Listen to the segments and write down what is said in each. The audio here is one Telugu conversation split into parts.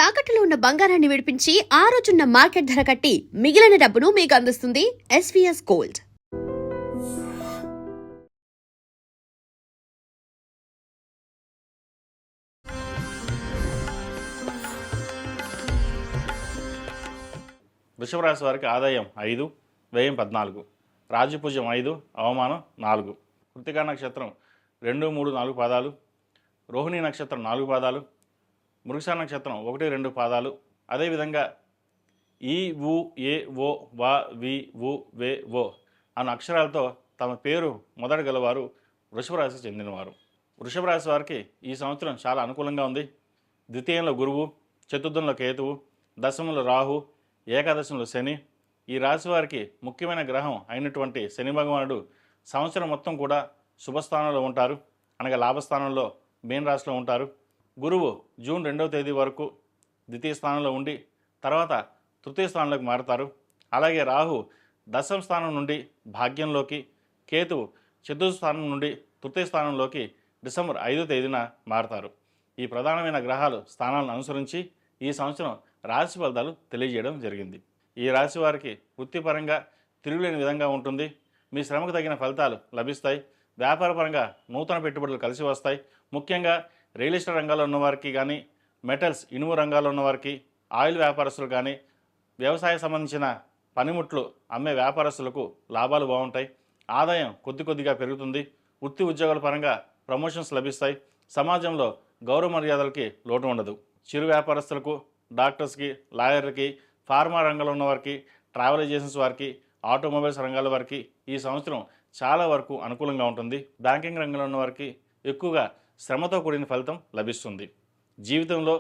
తాకట్టులో ఉన్న బంగారాన్ని విడిపించి ఆ రోజున్న మార్కెట్ ధర కట్టి మిగిలిన డబ్బును మీకు అందిస్తుంది ఎస్వీఎస్ గోల్డ్. వృషభ రాశి వారికి ఆదాయం 5, వ్యయం 14, రాజ్యపూజ్యం 5, అవమానం 4. కృత్తికా నక్షత్రం 2, 3, 4 పాదాలు, రోహిణి నక్షత్రం 4 పాదాలు, మృగశిర నక్షత్రం 1, 2 పాదాలు, అదేవిధంగా ఈ ఊ ఏ ఓ వా వి వు వే ఓ అన్న అక్షరాలతో తమ పేరు మొదట గలవారు వృషభ రాశికి చెందినవారు. వృషభ రాశి వారికి ఈ సంవత్సరం చాలా అనుకూలంగా ఉంది. ద్వితీయంలో గురువు, చతుర్థంలో కేతువు, దశమంలో రాహు, ఏకాదశంలో శని. ఈ రాశి వారికి ముఖ్యమైన గ్రహం అయినటువంటి శని భగవానుడు సంవత్సరం మొత్తం కూడా శుభస్థానంలో ఉంటారు, అనగా లాభస్థానంలో మీన రాశిలో ఉంటారు. గురువు జూన్ 2వ తేదీ వరకు ద్వితీయ స్థానంలో ఉండి తర్వాత తృతీయ స్థానంలోకి మారుతారు. అలాగే రాహు దశమ స్థానం నుండి భాగ్యంలోకి, కేతువు చతుర్థ స్థానం నుండి తృతీయ స్థానంలోకి డిసెంబర్ 5వ తేదీన మారుతారు. ఈ ప్రధానమైన గ్రహాలు స్థానాలను అనుసరించి ఈ సంవత్సరం రాశి ఫలితాలు తెలియజేయడం జరిగింది. ఈ రాశి వారికి వృత్తిపరంగా తిరుగులేని విధంగా ఉంటుంది. మీ శ్రమకు తగిన ఫలితాలు లభిస్తాయి. వ్యాపారపరంగా నూతన పెట్టుబడులు కలిసి వస్తాయి. ముఖ్యంగా రియల్ ఎస్టేట్ రంగాల్లో ఉన్నవారికి కానీ, మెటల్స్ ఇనుము రంగాల్లో ఉన్నవారికి, ఆయిల్ వ్యాపారస్తులు కానీ, వ్యవసాయ సంబంధించిన పనిముట్లు అమ్మే వ్యాపారస్తులకు లాభాలు బాగుంటాయి. ఆదాయం కొద్దిగా పెరుగుతుంది. వృత్తి ఉద్యోగాల పరంగా ప్రమోషన్స్ లభిస్తాయి. సమాజంలో గౌరవ మర్యాదలకి లోటు ఉండదు. చిరు వ్యాపారస్తులకు, డాక్టర్స్కి, లాయర్లకి, ఫార్మా రంగంలో ఉన్నవారికి, ట్రావెల్ ఏజెన్సీస్ వారికి, ఆటోమొబైల్స్ రంగాల వారికి ఈ సంవత్సరం చాలా వరకు అనుకూలంగా ఉంటుంది. బ్యాంకింగ్ రంగంలో ఉన్నవారికి ఎక్కువగా శ్రమతో కూడిన ఫలితం లభిస్తుంది. జీవితంలో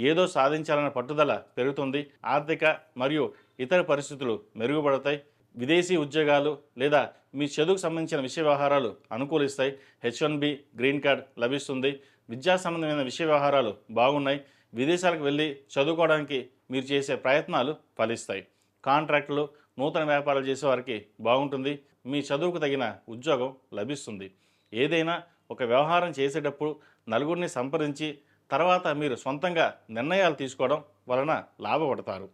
ఏదో సాధించాలన్న పట్టుదల పెరుగుతుంది. ఆర్థిక మరియు ఇతర పరిస్థితులు మెరుగుపడతాయి. విదేశీ ఉద్యోగాలు లేదా మీ చదువుకు సంబంధించిన విషయ వ్యవహారాలు అనుకూలిస్తాయి. H1B గ్రీన్ కార్డ్ లభిస్తుంది. విద్యా సంబంధమైన విషయ వ్యవహారాలు బాగున్నాయి. విదేశాలకు వెళ్ళి చదువుకోవడానికి మీరు చేసే ప్రయత్నాలు ఫలిస్తాయి. కాంట్రాక్టులు, నూతన వ్యాపారాలు చేసేవారికి బాగుంటుంది. మీ చదువుకు తగిన ఉద్యోగం లభిస్తుంది. ఏదైనా ఒక వ్యవహారం చేసేటప్పుడు నలుగురిని సంప్రదించి తర్వాత మీరు సొంతంగా నిర్ణయాలు తీసుకోవడం వలన లాభపడతారు.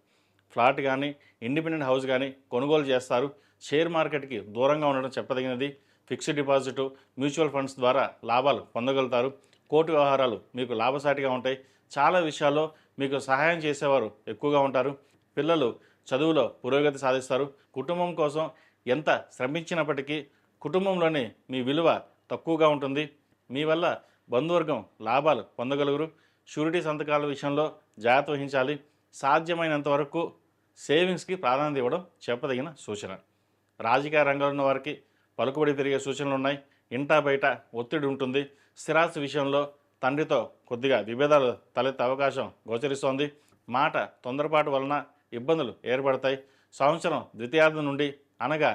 ఫ్లాట్ కానీ, ఇండిపెండెంట్ హౌస్ కానీ కొనుగోలు చేస్తారు. షేర్ మార్కెట్కి దూరంగా ఉండడం చెప్పదగినది. ఫిక్స్డ్ డిపాజిట్, మ్యూచువల్ ఫండ్స్ ద్వారా లాభాలు పొందగలుగుతారు. కోర్టు వ్యవహారాలు మీకు లాభసాటిగా ఉంటాయి. చాలా విషయాల్లో మీకు సహాయం చేసేవారు ఎక్కువగా ఉంటారు. పిల్లలు చదువులో పురోగతి సాధిస్తారు. కుటుంబం కోసం ఎంత శ్రమించినప్పటికీ కుటుంబంలోని మీ విలువ తక్కువగా ఉంటుంది. మీ వల్ల బంధువర్గం లాభాలు పొందగలుగురు. షూరిటీ సంతకాల విషయంలో జాగ్రత్త వహించాలి. సాధ్యమైనంత వరకు సేవింగ్స్కి ప్రాధాన్యత ఇవ్వడం చెప్పదగిన సూచన. రాజకీయ రంగంలో ఉన్న వారికి పలుకుబడి పెరిగే సూచనలు ఉన్నాయి. ఇంటా బయట ఒత్తిడి ఉంటుంది. స్థిరాస్తి విషయంలో తండ్రితో కొద్దిగా విభేదాలు తలెత్తే అవకాశం గోచరిస్తోంది. మాట తొందరపాటు వలన ఇబ్బందులు ఏర్పడతాయి. సంవత్సరం ద్వితీయార్థం నుండి అనగా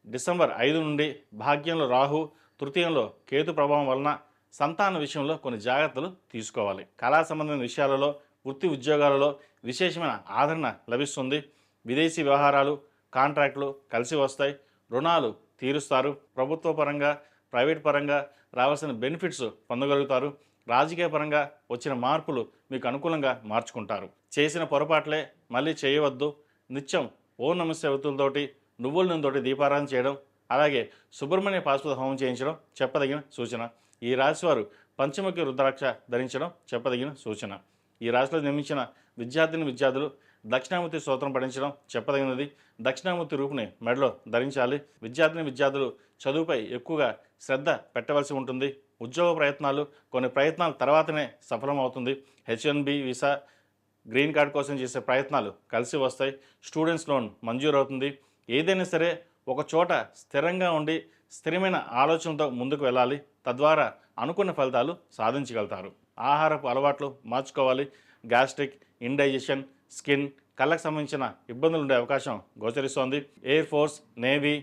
డిసెంబర్ 5 నుండి భాగ్యంలో రాహు, తృతీయంలో కేతు ప్రభావం వలన సంతాన విషయంలో కొన్ని జాగ్రత్తలు తీసుకోవాలి. కళా సంబంధమైన విషయాలలో, వృత్తి ఉద్యోగాలలో విశేషమైన ఆదరణ లభిస్తుంది. విదేశీ వ్యవహారాలు, కాంట్రాక్టులు కలిసి వస్తాయి. రుణాలు తీరుస్తారు. ప్రభుత్వ పరంగా, ప్రైవేట్ పరంగా రావాల్సిన బెనిఫిట్స్ పొందగలుగుతారు. రాజకీయ పరంగా వచ్చిన మార్పులు మీకు అనుకూలంగా మార్చుకుంటారు. చేసిన పొరపాట్లే మళ్ళీ చేయవద్దు. నిత్యం ఓం నమస్తే ఒత్తులతోటి, నువ్వుల నూనెతోటి దీపారాధన చేయడం, అలాగే సుబ్రహ్మణ్య పాశుపత హోమం చేయించడం చెప్పదగిన సూచన. ఈ రాశివారు పంచముఖి రుద్రాక్ష ధరించడం చెప్పదగిన సూచన. ఈ రాశిలో నిర్మించిన విద్యార్థులు దక్షిణామూర్తి స్తోత్రం పఠించడం చెప్పదగినది. దక్షిణామూర్తి రూపుని మెడలో ధరించాలి. విద్యార్థులు చదువుపై ఎక్కువగా శ్రద్ధ పెట్టవలసి ఉంటుంది. ఉద్యోగ ప్రయత్నాలు కొన్ని ప్రయత్నాల తర్వాతనే సఫలమవుతుంది. H1B వీసా, గ్రీన్ కార్డ్ కోసం చేసే ప్రయత్నాలు కలిసి వస్తాయి. స్టూడెంట్స్ లోన్ మంజూరు అవుతుంది. ఏదైనా సరే ఒక చోట స్థిరంగా ఉండి స్థిరమైన ఆలోచనతో ముందుకు వెళ్ళాలి. తద్వారా అనుకున్న ఫలితాలు సాధించగలుగుతారు. ఆహారపు అలవాట్లు మార్చుకోవాలి. గ్యాస్ట్రిక్, ఇండైజెషన్, స్కిన్, కళ్ళకు సంబంధించిన ఇబ్బందులు ఉండే అవకాశం గోచరిస్తోంది. Air force, navy,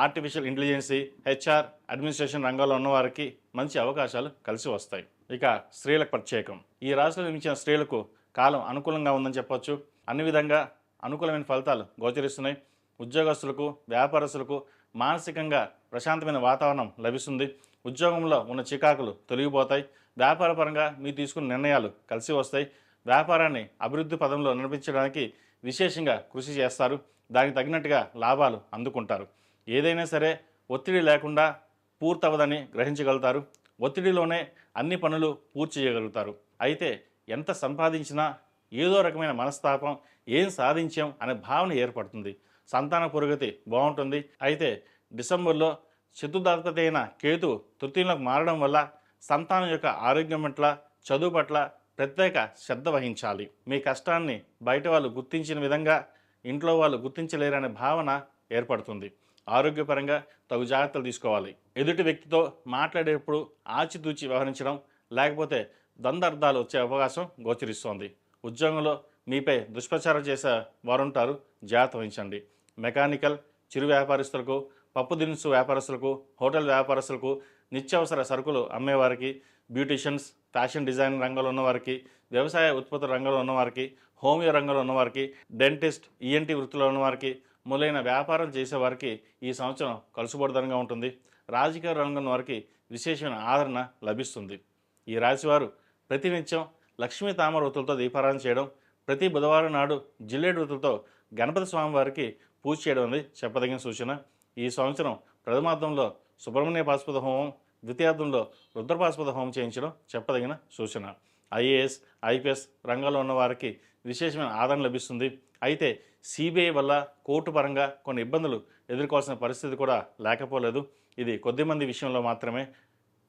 artificial intelligence, HR, administration రంగాల్లో ఉన్నవారికి మంచి అవకాశాలు కలిసి వస్తాయి. ఇక స్త్రీలకు ప్రత్యేకం. ఈ రాశిలో నిర్మించిన స్త్రీలకు కాలం అనుకూలంగా ఉందని చెప్పొచ్చు. అన్ని విధంగా అనుకూలమైన ఫలితాలు గోచరిస్తున్నాయి. ఉద్యోగస్తులకు, వ్యాపారస్తులకు మానసికంగా ప్రశాంతమైన వాతావరణం లభిస్తుంది. ఉద్యోగంలో ఉన్న చికాకులు తొలగిపోతాయి. వ్యాపారపరంగా మీరు తీసుకున్న నిర్ణయాలు కలిసి వస్తాయి. వ్యాపారాన్ని అభివృద్ధి పదంలో నడిపించడానికి విశేషంగా కృషి చేస్తారు. దానికి తగినట్టుగా లాభాలు అందుకుంటారు. ఏదైనా సరే ఒత్తిడి లేకుండా పూర్తవదని గ్రహించగలుగుతారు. ఒత్తిడిలోనే అన్ని పనులు పూర్తి చేయగలుగుతారు. అయితే ఎంత సంపాదించినా ఏదో రకమైన మనస్తాపం, ఏం సాధించాం అనే భావన ఏర్పడుతుంది. సంతాన పురోగతి బాగుంటుంది. అయితే డిసెంబర్లో చతుర్థాధిపతి అయిన కేతు తృతీయంలోకి మారడం వల్ల సంతానం యొక్క ఆరోగ్యం పట్ల, చదువు పట్ల ప్రత్యేక శ్రద్ధ వహించాలి. మీ కష్టాన్ని బయట వాళ్ళు గుర్తించిన విధంగా ఇంట్లో వాళ్ళు గుర్తించలేరనే భావన ఏర్పడుతుంది. ఆరోగ్యపరంగా తగు జాగ్రత్తలు తీసుకోవాలి. ఎదుటి వ్యక్తితో మాట్లాడేటప్పుడు ఆచితూచి వ్యవహరించడం, లేకపోతే ద్వంద్వార్థాలు వచ్చే అవకాశం గోచరిస్తోంది. ఉద్యోగంలో మీపై దుష్ప్రచారం చేసే వారుంటారు, జాగ్రత్త వహించండి. మెకానికల్, చిరు వ్యాపారస్తులకు, పప్పు దినుసు వ్యాపారస్తులకు, హోటల్ వ్యాపారస్తులకు, నిత్యావసర సరుకులు అమ్మేవారికి, బ్యూటీషియన్స్, ఫ్యాషన్ డిజైన్ రంగంలో ఉన్నవారికి, వ్యవసాయ ఉత్పత్తుల రంగంలో ఉన్నవారికి, హోమియో రంగంలో ఉన్నవారికి, డెంటిస్ట్, ఈఎన్టీ వృత్తిలో ఉన్నవారికి, మొదలైన వ్యాపారం చేసేవారికి ఈ సంవత్సరం కలుసుబడిదనంగా ఉంటుంది. రాజకీయ రంగం వారికి విశేషమైన ఆదరణ లభిస్తుంది. ఈ రాశివారు ప్రతినిత్యం లక్ష్మీ తామర వృత్తులతో దీపారాధన చేయడం, ప్రతి బుధవారం నాడు జిల్లేడు వృత్తులతో గణపతి స్వామి వారికి పూజ చేయడం అనేది చెప్పదగిన సూచన. ఈ సంవత్సరం ప్రథమార్థంలో సుబ్రహ్మణ్య పాశుపత హోమం, ద్వితీయార్థంలో రుద్రపాశుపత హోమం చేయించడం చెప్పదగిన సూచన. ఐఏఎస్, ఐపీఎస్ రంగాల్లో ఉన్న వారికి విశేషమైన ఆదరణ లభిస్తుంది. అయితే సిబిఐ వల్ల కోర్టు పరంగా కొన్ని ఇబ్బందులు ఎదుర్కోవాల్సిన పరిస్థితి కూడా లేకపోలేదు. ఇది కొద్దిమంది విషయంలో మాత్రమే,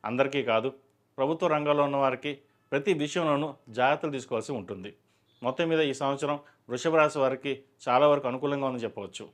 అందరికీ కాదు. ప్రభుత్వ రంగంలో ఉన్న వారికి ప్రతి విషయంలోనూ జాగ్రత్తలు తీసుకోవాల్సి ఉంటుంది. మొత్తం మీద ఈ సంవత్సరం వృషభ రాశి వారికి చాలా వరకు అనుకూలంగా ఉందని చెప్పవచ్చు.